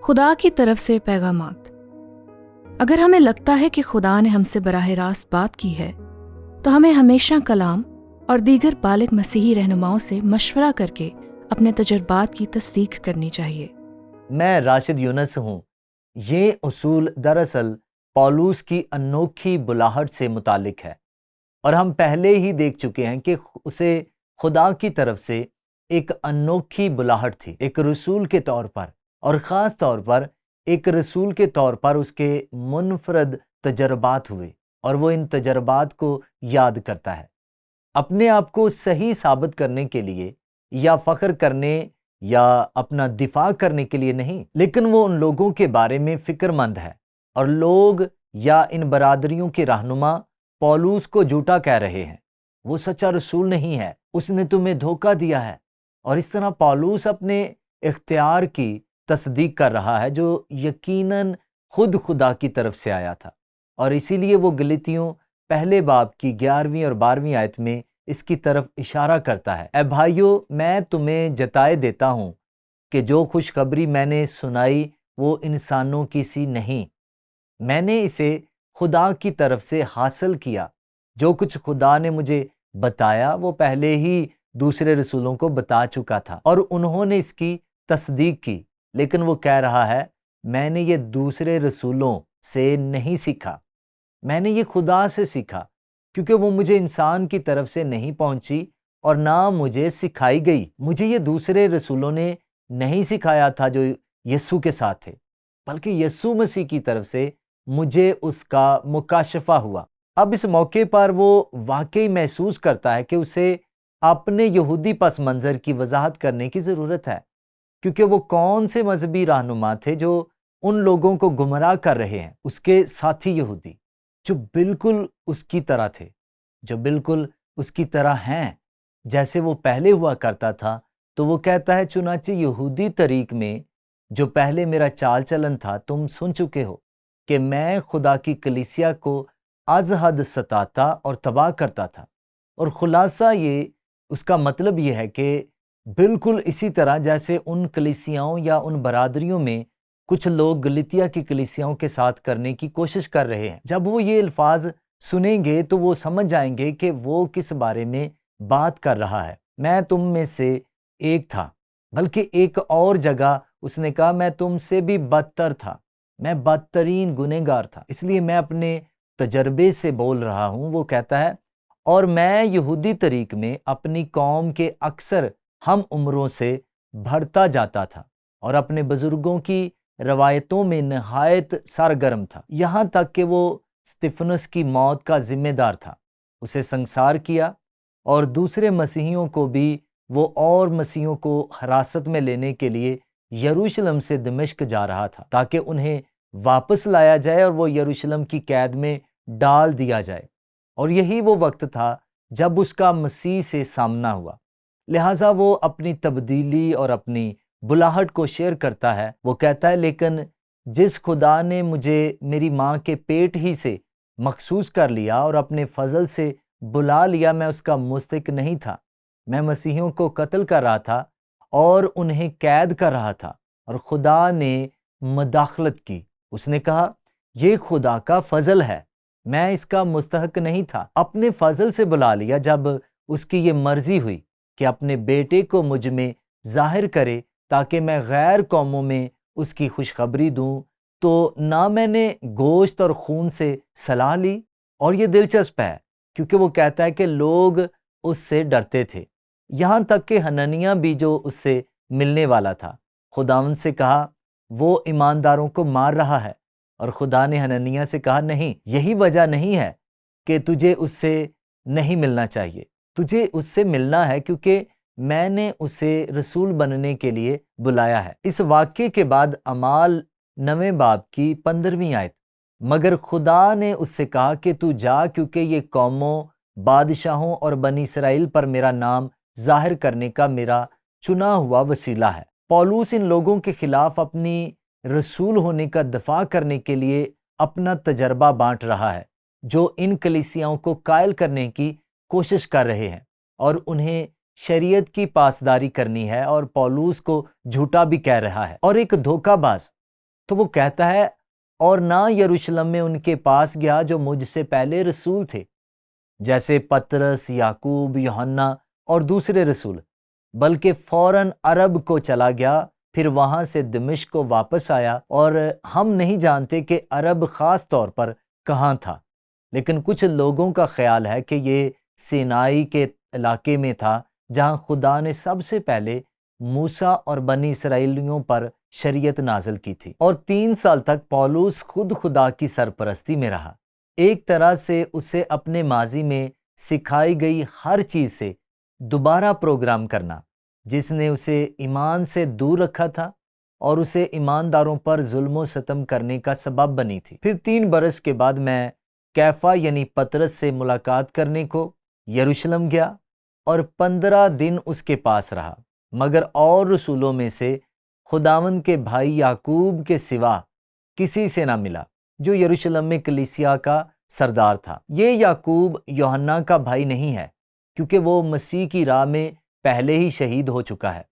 خدا کی طرف سے پیغامات۔ اگر ہمیں لگتا ہے کہ خدا نے ہم سے براہ راست بات کی ہے تو ہمیں ہمیشہ کلام اور دیگر بالغ مسیحی رہنماؤں سے مشورہ کر کے اپنے تجربات کی تصدیق کرنی چاہیے۔ میں راشد یونس ہوں۔ یہ اصول دراصل پولوس کی انوکھی بلاہٹ سے متعلق ہے، اور ہم پہلے ہی دیکھ چکے ہیں کہ اسے خدا کی طرف سے ایک انوکھی بلاہٹ تھی، ایک رسول کے طور پر، اور خاص طور پر ایک رسول کے طور پر اس کے منفرد تجربات ہوئے، اور وہ ان تجربات کو یاد کرتا ہے، اپنے آپ کو صحیح ثابت کرنے کے لیے یا فخر کرنے یا اپنا دفاع کرنے کے لیے نہیں، لیکن وہ ان لوگوں کے بارے میں فکر مند ہے، اور لوگ یا ان برادریوں کے رہنما پولوس کو جھوٹا کہہ رہے ہیں، وہ سچا رسول نہیں ہے، اس نے تمہیں دھوکہ دیا ہے۔ اور اس طرح پولوس اپنے اختیار کی تصدیق کر رہا ہے جو یقیناً خود خدا کی طرف سے آیا تھا، اور اسی لیے وہ گلاطیوں پہلے باب کی 11ویں اور 12ویں آیت میں اس کی طرف اشارہ کرتا ہے۔ اے بھائیو، میں تمہیں جتائے دیتا ہوں کہ جو خوشخبری میں نے سنائی وہ انسانوں کی سی نہیں، میں نے اسے خدا کی طرف سے حاصل کیا۔ جو کچھ خدا نے مجھے بتایا وہ پہلے ہی دوسرے رسولوں کو بتا چکا تھا، اور انہوں نے اس کی تصدیق کی، لیکن وہ کہہ رہا ہے میں نے یہ دوسرے رسولوں سے نہیں سیکھا، میں نے یہ خدا سے سیکھا، کیونکہ وہ مجھے انسان کی طرف سے نہیں پہنچی اور نہ مجھے سکھائی گئی۔ مجھے یہ دوسرے رسولوں نے نہیں سکھایا تھا جو یسوع کے ساتھ تھے، بلکہ یسوع مسیح کی طرف سے مجھے اس کا مکاشفہ ہوا۔ اب اس موقع پر وہ واقعی محسوس کرتا ہے کہ اسے اپنے یہودی پس منظر کی وضاحت کرنے کی ضرورت ہے، کیونکہ وہ کون سے مذہبی رہنما تھے جو ان لوگوں کو گمراہ کر رہے ہیں، اس کے ساتھی یہودی جو بالکل اس کی طرح تھے، جو بالکل اس کی طرح ہیں جیسے وہ پہلے ہوا کرتا تھا۔ تو وہ کہتا ہے چنانچہ یہودی طریق میں جو پہلے میرا چال چلن تھا تم سن چکے ہو کہ میں خدا کی کلیسیا کو از حد ستاتا اور تباہ کرتا تھا، اور خلاصہ یہ اس کا مطلب یہ ہے کہ بالکل اسی طرح جیسے ان کلیسیاؤں یا ان برادریوں میں کچھ لوگ گلتیا کی کلیسیاؤں کے ساتھ کرنے کی کوشش کر رہے ہیں۔ جب وہ یہ الفاظ سنیں گے تو وہ سمجھ جائیں گے کہ وہ کس بارے میں بات کر رہا ہے۔ میں تم میں سے ایک تھا، بلکہ ایک اور جگہ اس نے کہا میں تم سے بھی بدتر تھا، میں بدترین گنہگار تھا، اس لیے میں اپنے تجربے سے بول رہا ہوں۔ وہ کہتا ہے اور میں یہودی طریق میں اپنی قوم کے اکثر ہم عمروں سے بڑھتا جاتا تھا اور اپنے بزرگوں کی روایتوں میں نہایت سرگرم تھا، یہاں تک کہ وہ استفنس کی موت کا ذمہ دار تھا، اسے سنسار کیا، اور دوسرے مسیحیوں کو بھی وہ اور مسیحیوں کو حراست میں لینے کے لیے یروشلم سے دمشق جا رہا تھا تاکہ انہیں واپس لایا جائے اور وہ یروشلم کی قید میں ڈال دیا جائے، اور یہی وہ وقت تھا جب اس کا مسیح سے سامنا ہوا۔ لہٰذا وہ اپنی تبدیلی اور اپنی بلاہٹ کو شیئر کرتا ہے۔ وہ کہتا ہے لیکن جس خدا نے مجھے میری ماں کے پیٹ ہی سے مخصوص کر لیا اور اپنے فضل سے بلا لیا، میں اس کا مستحق نہیں تھا، میں مسیحیوں کو قتل کر رہا تھا اور انہیں قید کر رہا تھا، اور خدا نے مداخلت کی، اس نے کہا یہ خدا کا فضل ہے، میں اس کا مستحق نہیں تھا، اپنے فضل سے بلا لیا جب اس کی یہ مرضی ہوئی کہ اپنے بیٹے کو مجھ میں ظاہر کرے تاکہ میں غیر قوموں میں اس کی خوشخبری دوں، تو نہ میں نے گوشت اور خون سے صلاح لی۔ اور یہ دلچسپ ہے کیونکہ وہ کہتا ہے کہ لوگ اس سے ڈرتے تھے، یہاں تک کہ حنانیہ بھی جو اس سے ملنے والا تھا، خداوند سے کہا وہ ایمانداروں کو مار رہا ہے، اور خدا نے حنانیہ سے کہا نہیں، یہی وجہ نہیں ہے کہ تجھے اس سے نہیں ملنا چاہیے، تجھے اس سے ملنا ہے کیونکہ میں نے اسے رسول بننے کے لیے بلایا ہے۔ اس واقعے کے بعد اعمال 9 باب کی 15ویں آیت، مگر خدا نے اس سے کہا کہ تو جا، کیونکہ یہ قوموں، بادشاہوں اور بنی اسرائیل پر میرا نام ظاہر کرنے کا میرا چنا ہوا وسیلہ ہے۔ پولوس ان لوگوں کے خلاف اپنی رسول ہونے کا دفاع کرنے کے لیے اپنا تجربہ بانٹ رہا ہے، جو ان کلیسیاؤں کو قائل کرنے کی کوشش کر رہے ہیں اور انہیں شریعت کی پاسداری کرنی ہے، اور پولوس کو جھوٹا بھی کہہ رہا ہے اور ایک دھوکہ باز تو وہ کہتا ہے اور نہ یروشلم میں ان کے پاس گیا جو مجھ سے پہلے رسول تھے، جیسے پطرس، یعقوب، یوحنا اور دوسرے رسول، بلکہ فوراً عرب کو چلا گیا، پھر وہاں سے دمشق کو واپس آیا، اور ہم نہیں جانتے کہ عرب خاص طور پر کہاں تھا، لیکن کچھ لوگوں کا خیال ہے کہ یہ سینائی کے علاقے میں تھا، جہاں خدا نے سب سے پہلے موسیٰ اور بنی اسرائیلیوں پر شریعت نازل کی تھی۔ اور 3 سال تک پولس خود خدا کی سرپرستی میں رہا، ایک طرح سے اسے اپنے ماضی میں سکھائی گئی ہر چیز سے دوبارہ پروگرام کرنا، جس نے اسے ایمان سے دور رکھا تھا اور اسے ایمانداروں پر ظلم و ستم کرنے کا سبب بنی تھی۔ پھر 3 برس کے بعد میں کیفا یعنی پطرس سے ملاقات کرنے کو یروشلم گیا اور 15 دن اس کے پاس رہا، مگر اور رسولوں میں سے خداوند کے بھائی یعقوب کے سوا کسی سے نہ ملا، جو یروشلم میں کلیسیا کا سردار تھا۔ یہ یعقوب یوحنا کا بھائی نہیں ہے، کیونکہ وہ مسیح کی راہ میں پہلے ہی شہید ہو چکا ہے۔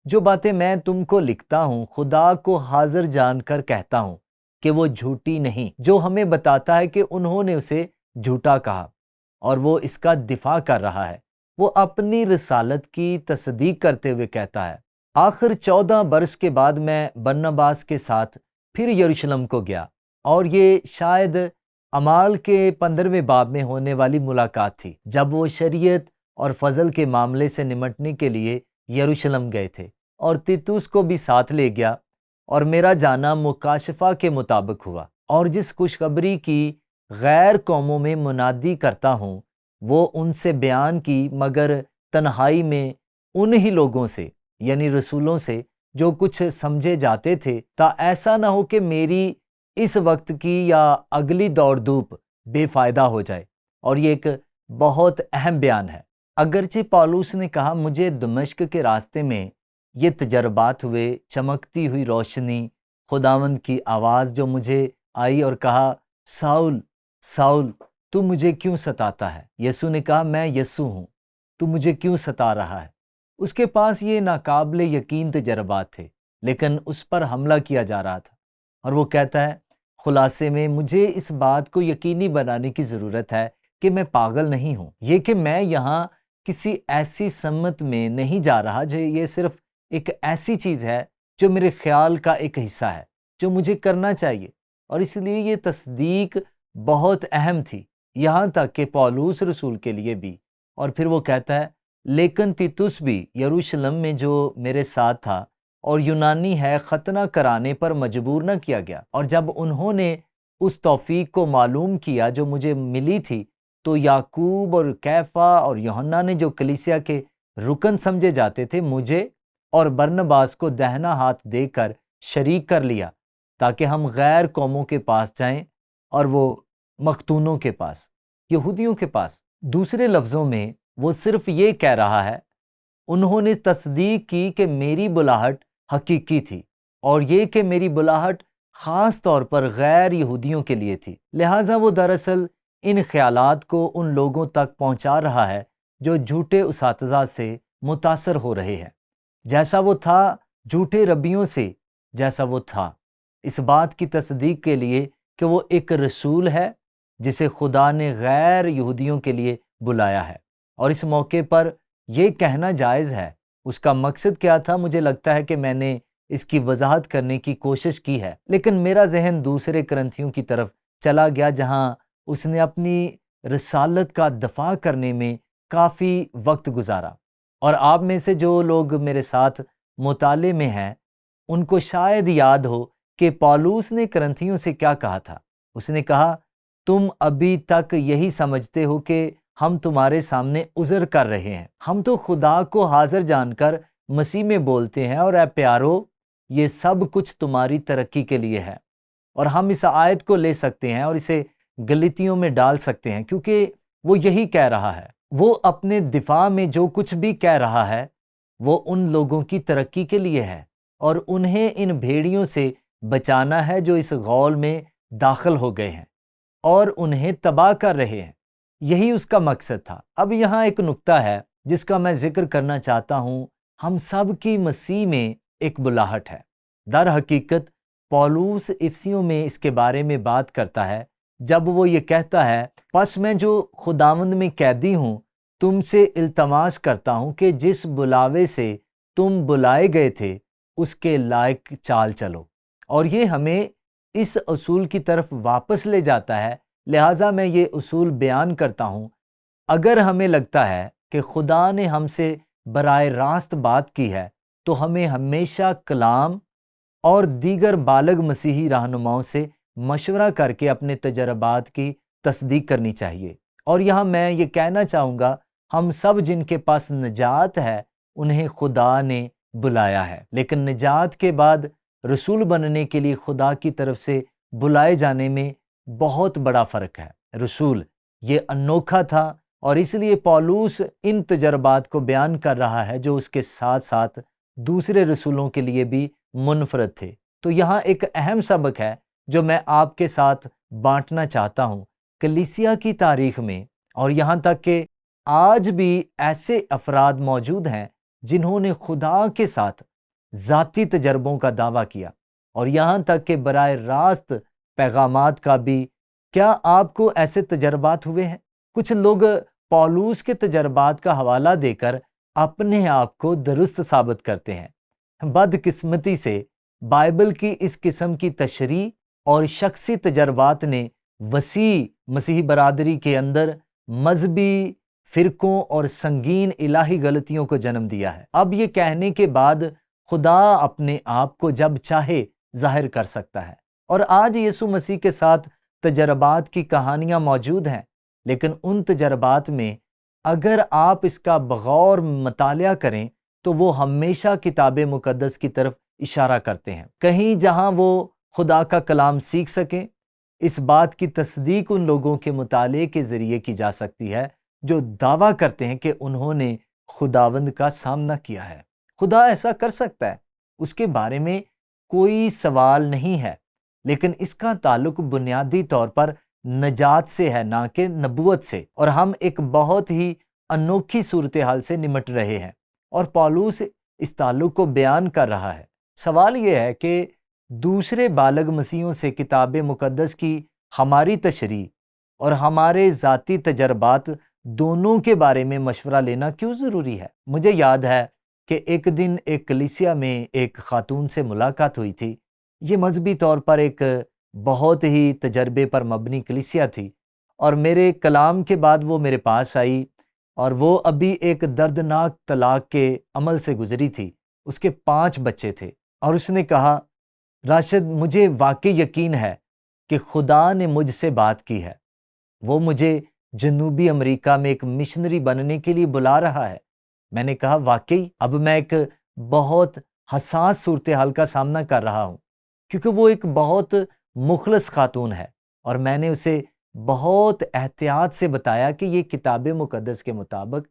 جو باتیں میں تم کو لکھتا ہوں، خدا کو حاضر جان کر کہتا ہوں کہ وہ جھوٹی نہیں، جو ہمیں بتاتا ہے کہ انہوں نے اسے جھوٹا کہا اور وہ اس کا دفاع کر رہا ہے۔ وہ اپنی رسالت کی تصدیق کرتے ہوئے کہتا ہے۔ آخر 14 برس کے بعد میں برنباس کے ساتھ پھر یروشلم کو گیا، اور یہ شاید اعمال کے 15ویں باب میں ہونے والی ملاقات تھی، جب وہ شریعت اور فضل کے معاملے سے نمٹنے کے لیے یروشلم گئے تھے، اور تیتوس کو بھی ساتھ لے گیا، اور میرا جانا مکاشفہ کے مطابق ہوا، اور جس خوشخبری کی غیر قوموں میں منادی کرتا ہوں وہ ان سے بیان کی، مگر تنہائی میں انہی لوگوں سے یعنی رسولوں سے جو کچھ سمجھے جاتے تھے، تا ایسا نہ ہو کہ میری اس وقت کی یا اگلی دوڑ دھوپ بے فائدہ ہو جائے۔ اور یہ ایک بہت اہم بیان ہے۔ اگرچہ پولس نے کہا مجھے دمشق کے راستے میں یہ تجربات ہوئے، چمکتی ہوئی روشنی، خداوند کی آواز جو مجھے آئی اور کہا ساؤل ساؤل تو مجھے کیوں ستاتا ہے؟ یسوع نے کہا میں یسوع ہوں، تو مجھے کیوں ستا رہا ہے؟ اس کے پاس یہ ناقابل یقین تجربات تھے، لیکن اس پر حملہ کیا جا رہا تھا، اور وہ کہتا ہے خلاصے میں مجھے اس بات کو یقینی بنانے کی ضرورت ہے کہ میں پاگل نہیں ہوں، یہ کہ میں یہاں کسی ایسی سمت میں نہیں جا رہا جو یہ صرف ایک ایسی چیز ہے جو میرے خیال کا ایک حصہ ہے جو مجھے کرنا چاہیے، اور اس لیے یہ تصدیق بہت اہم تھی، یہاں تک کہ پولس رسول کے لیے بھی۔ اور پھر وہ کہتا ہے لیکن تیتوس بھی یروشلم میں جو میرے ساتھ تھا اور یونانی ہے، ختنہ کرانے پر مجبور نہ کیا گیا، اور جب انہوں نے اس توفیق کو معلوم کیا جو مجھے ملی تھی، تو یعقوب اور کیفا اور یوحنا نے جو کلیسیا کے رکن سمجھے جاتے تھے، مجھے اور برنباس کو دہنا ہاتھ دے کر شریک کر لیا، تاکہ ہم غیر قوموں کے پاس جائیں اور وہ مختونوں کے پاس، یہودیوں کے پاس۔ دوسرے لفظوں میں وہ صرف یہ کہہ رہا ہے انہوں نے تصدیق کی کہ میری بلاہٹ حقیقی تھی، اور یہ کہ میری بلاہٹ خاص طور پر غیر یہودیوں کے لیے تھی، لہٰذا وہ دراصل ان خیالات کو ان لوگوں تک پہنچا رہا ہے جو جھوٹے اساتذہ سے متاثر ہو رہے ہیں، جیسا وہ تھا جھوٹے ربیوں سے جیسا وہ تھا، اس بات کی تصدیق کے لیے کہ وہ ایک رسول ہے جسے خدا نے غیر یہودیوں کے لیے بلایا ہے۔ اور اس موقع پر یہ کہنا جائز ہے اس کا مقصد کیا تھا، مجھے لگتا ہے کہ میں نے اس کی وضاحت کرنے کی کوشش کی ہے، لیکن میرا ذہن دوسرے کرنتھیوں کی طرف چلا گیا جہاں اس نے اپنی رسالت کا دفاع کرنے میں کافی وقت گزارا۔ اور آپ میں سے جو لوگ میرے ساتھ مطالعے میں ہیں ان کو شاید یاد ہو کہ پولس نے کرنتھیوں سے کیا کہا تھا۔ اس نے کہا تم ابھی تک یہی سمجھتے ہو کہ ہم تمہارے سامنے عذر کر رہے ہیں، ہم تو خدا کو حاضر جان کر مسیح میں بولتے ہیں، اور اے پیارو یہ سب کچھ تمہاری ترقی کے لیے ہے۔ اور ہم اس آیت کو لے سکتے ہیں اور اسے غلطیوں میں ڈال سکتے ہیں، کیونکہ وہ یہی کہہ رہا ہے۔ وہ اپنے دفاع میں جو کچھ بھی کہہ رہا ہے وہ ان لوگوں کی ترقی کے لیے ہے، اور انہیں ان بھیڑیوں سے بچانا ہے جو اس غول میں داخل ہو گئے ہیں اور انہیں تباہ کر رہے ہیں، یہی اس کا مقصد تھا۔ اب یہاں ایک نکتہ ہے جس کا میں ذکر کرنا چاہتا ہوں، ہم سب کی مسیح میں ایک بلاہٹ ہے۔ در حقیقت پولوس افسیوں میں اس کے بارے میں بات کرتا ہے جب وہ یہ کہتا ہے، پس میں جو خداوند میں قیدی ہوں تم سے التماس کرتا ہوں کہ جس بلاوے سے تم بلائے گئے تھے اس کے لائق چال چلو۔ اور یہ ہمیں اس اصول کی طرف واپس لے جاتا ہے، لہٰذا میں یہ اصول بیان کرتا ہوں۔ اگر ہمیں لگتا ہے کہ خدا نے ہم سے براہ راست بات کی ہے تو ہمیں ہمیشہ کلام اور دیگر بالغ مسیحی رہنماؤں سے مشورہ کر کے اپنے تجربات کی تصدیق کرنی چاہیے۔ اور یہاں میں یہ کہنا چاہوں گا، ہم سب جن کے پاس نجات ہے انہیں خدا نے بلایا ہے، لیکن نجات کے بعد رسول بننے کے لیے خدا کی طرف سے بلائے جانے میں بہت بڑا فرق ہے۔ رسول یہ انوکھا تھا، اور اس لیے پولوس ان تجربات کو بیان کر رہا ہے جو اس کے ساتھ ساتھ دوسرے رسولوں کے لیے بھی منفرد تھے۔ تو یہاں ایک اہم سبق ہے جو میں آپ کے ساتھ بانٹنا چاہتا ہوں۔ کلیسیا کی تاریخ میں اور یہاں تک کہ آج بھی ایسے افراد موجود ہیں جنہوں نے خدا کے ساتھ ذاتی تجربوں کا دعویٰ کیا، اور یہاں تک کہ براہ راست پیغامات کا بھی۔ کیا آپ کو ایسے تجربات ہوئے ہیں؟ کچھ لوگ پولوس کے تجربات کا حوالہ دے کر اپنے آپ کو درست ثابت کرتے ہیں۔ بدقسمتی سے بائبل کی اس قسم کی تشریح اور شخصی تجربات نے وسیع مسیحی برادری کے اندر مذہبی فرقوں اور سنگین الہی غلطیوں کو جنم دیا ہے۔ اب یہ کہنے کے بعد خدا اپنے آپ کو جب چاہے ظاہر کر سکتا ہے، اور آج یسوع مسیح کے ساتھ تجربات کی کہانیاں موجود ہیں، لیکن ان تجربات میں اگر آپ اس کا بغور مطالعہ کریں تو وہ ہمیشہ کتاب مقدس کی طرف اشارہ کرتے ہیں۔ کہیں جہاں وہ خدا کا کلام سیکھ سکیں، اس بات کی تصدیق ان لوگوں کے مطالعے کے ذریعے کی جا سکتی ہے جو دعویٰ کرتے ہیں کہ انہوں نے خداوند کا سامنا کیا ہے۔ خدا ایسا کر سکتا ہے، اس کے بارے میں کوئی سوال نہیں ہے، لیکن اس کا تعلق بنیادی طور پر نجات سے ہے، نہ کہ نبوت سے۔ اور ہم ایک بہت ہی انوکھی صورتحال سے نمٹ رہے ہیں، اور پولوس اس تعلق کو بیان کر رہا ہے۔ سوال یہ ہے کہ دوسرے بالغ مسیحوں سے کتاب مقدس کی ہماری تشریح اور ہمارے ذاتی تجربات دونوں کے بارے میں مشورہ لینا کیوں ضروری ہے؟ مجھے یاد ہے کہ ایک دن ایک کلیسیا میں ایک خاتون سے ملاقات ہوئی تھی۔ یہ مذہبی طور پر ایک بہت ہی تجربے پر مبنی کلیسیا تھی، اور میرے کلام کے بعد وہ میرے پاس آئی، اور وہ ابھی ایک دردناک طلاق کے عمل سے گزری تھی۔ اس کے 5 بچے تھے، اور اس نے کہا، راشد مجھے واقعی یقین ہے کہ خدا نے مجھ سے بات کی ہے، وہ مجھے جنوبی امریکہ میں ایک مشنری بننے کے لیے بلا رہا ہے۔ میں نے کہا واقعی؟ اب میں ایک بہت حساس صورتحال کا سامنا کر رہا ہوں، کیونکہ وہ ایک بہت مخلص خاتون ہے، اور میں نے اسے بہت احتیاط سے بتایا کہ یہ کتاب مقدس کے مطابق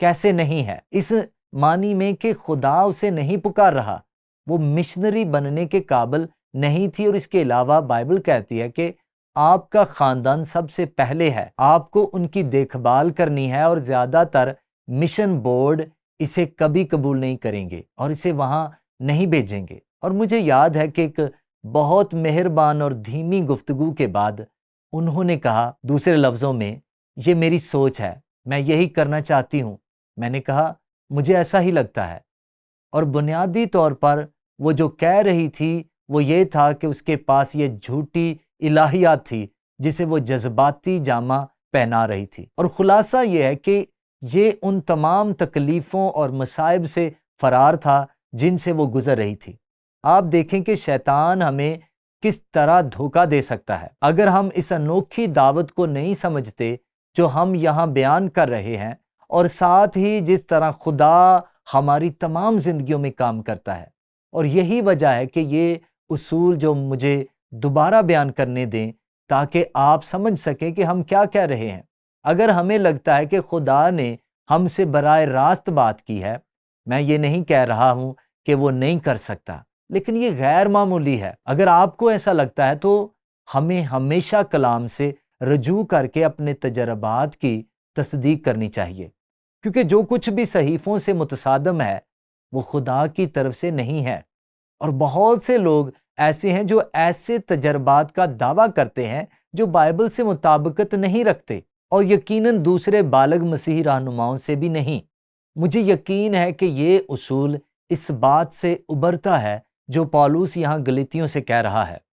کیسے نہیں ہے، اس معنی میں کہ خدا اسے نہیں پکار رہا، وہ مشنری بننے کے قابل نہیں تھی، اور اس کے علاوہ بائبل کہتی ہے کہ آپ کا خاندان سب سے پہلے ہے، آپ کو ان کی دیکھ بھال کرنی ہے، اور زیادہ تر مشن بورڈ اسے کبھی قبول نہیں کریں گے اور اسے وہاں نہیں بھیجیں گے۔ اور مجھے یاد ہے کہ ایک بہت مہربان اور دھیمی گفتگو کے بعد انہوں نے کہا، دوسرے لفظوں میں، یہ میری سوچ ہے، میں یہی کرنا چاہتی ہوں۔ میں نے کہا مجھے ایسا ہی لگتا ہے، اور بنیادی طور پر وہ جو کہہ رہی تھی وہ یہ تھا کہ اس کے پاس یہ جھوٹی الہیات تھی جسے وہ جذباتی جامہ پہنا رہی تھی، اور خلاصہ یہ ہے کہ یہ ان تمام تکلیفوں اور مصائب سے فرار تھا جن سے وہ گزر رہی تھی۔ آپ دیکھیں کہ شیطان ہمیں کس طرح دھوکہ دے سکتا ہے۔ اگر ہم اس انوکھی دعوت کو نہیں سمجھتے جو ہم یہاں بیان کر رہے ہیں، اور ساتھ ہی جس طرح خدا ہماری تمام زندگیوں میں کام کرتا ہے، اور یہی وجہ ہے کہ یہ اصول جو مجھے دوبارہ بیان کرنے دیں تاکہ آپ سمجھ سکیں کہ ہم کیا کہہ رہے ہیں۔ اگر ہمیں لگتا ہے کہ خدا نے ہم سے براہ راست بات کی ہے، میں یہ نہیں کہہ رہا ہوں کہ وہ نہیں کر سکتا، لیکن یہ غیر معمولی ہے۔ اگر آپ کو ایسا لگتا ہے تو ہمیں ہمیشہ کلام سے رجوع کر کے اپنے تجربات کی تصدیق کرنی چاہیے، کیونکہ جو کچھ بھی صحیفوں سے متصادم ہے وہ خدا کی طرف سے نہیں ہے۔ اور بہت سے لوگ ایسے ہیں جو ایسے تجربات کا دعویٰ کرتے ہیں جو بائبل سے مطابقت نہیں رکھتے، اور یقیناً دوسرے بالغ مسیحی رہنماؤں سے بھی نہیں۔ مجھے یقین ہے کہ یہ اصول اس بات سے ابھرتا ہے جو پالوس یہاں گلاطیوں سے کہہ رہا ہے۔